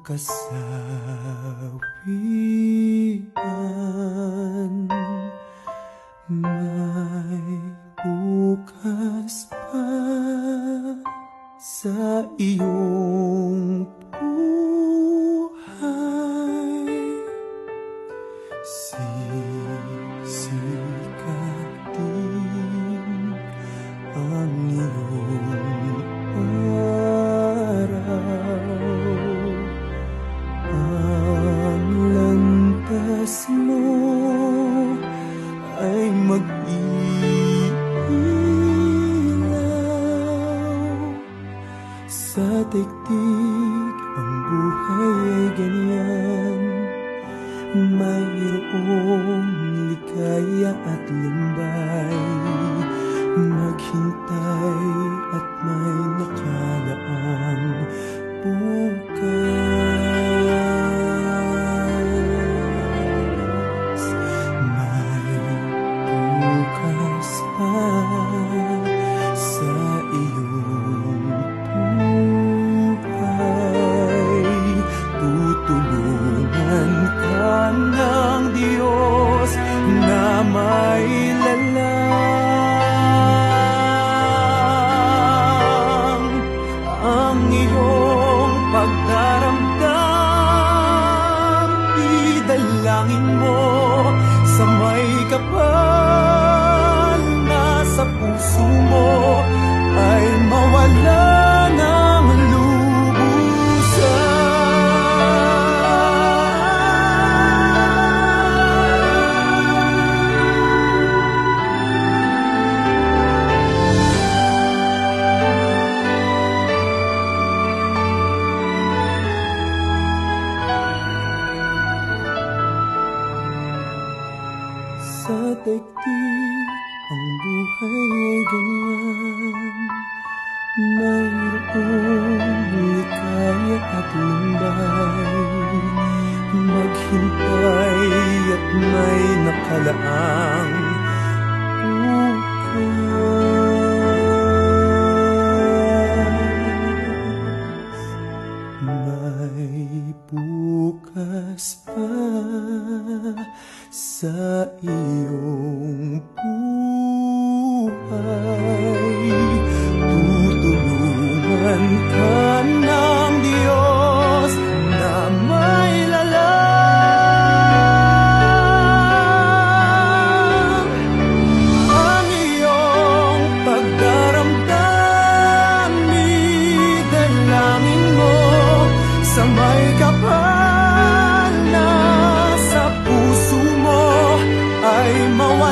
kasawian. May bukas pa sa iyong buhay. Sisikat din ang iyong araw. Ang landas mo ay mag-iilaw. Sa daigdig ang buhay ay ganyan, mayroong ligaya at lumbay. Maghintay at may nakalaang bukas. May bukas pa sa iyong buhay. Tutulungan ka ng Diyos na may lalang. Ang iyong pagdaramdam, idalangin mo sa may kapal na sa puso mo ay mawala ng lubusan. Sa daigdig ang buhay ay ganyan, mayroong ligaya at lumbay. Maghintay at may nakalaang bukas. May bukas pa sa iyong buhay. Tutulungan ka ng Diyos na may lalang. Ang iyong pagdaramdam, idalangin mo sa may kapal na sa puso mo ay mawala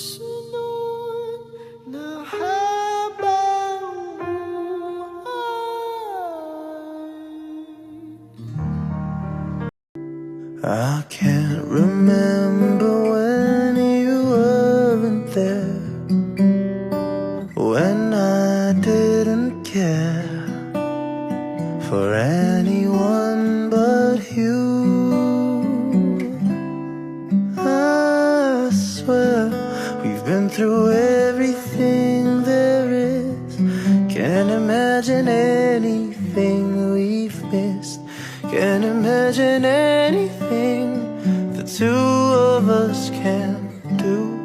susunod na habang buhay. I can't remember when you weren't there, when I didn't care for anyone but you. I swear we've been through everything there is. Can't imagine anything we've missed. Can't imagine anything the two of us can do.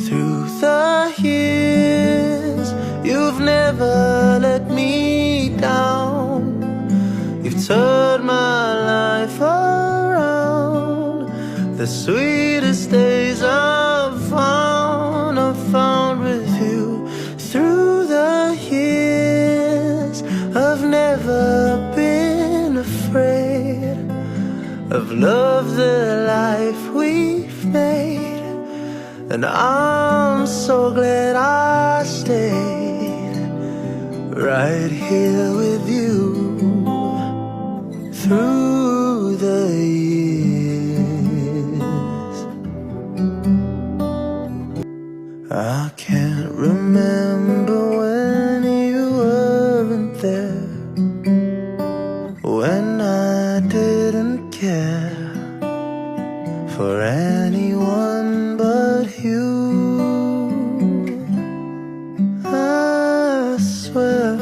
Through the years, you've never let me down. You've turned my life around. The sweetest days I've found with you. Through the years, I've never been afraid of love, the life we've made. And I'm so glad I stayed right here with you through the years. I can't remember when you weren't there, when I didn't care for anyone but you. I swear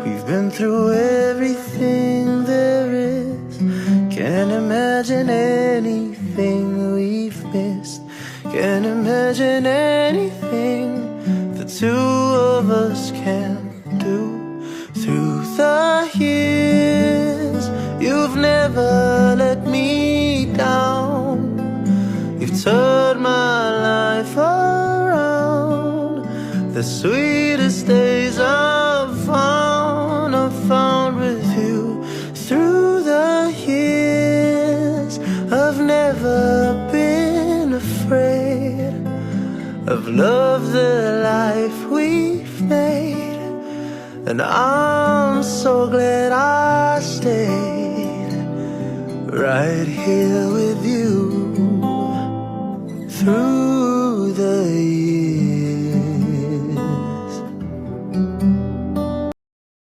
we've been through everything there is. Can't imagine anything we've missed. Can't imagine anything the two of us can do. Through the years, you've never let me down. You've turned my life around. The sweetest days I've found with you. Through the years, I've never been afraid of love, the life we've made. And I'm so glad I stayed right here with you through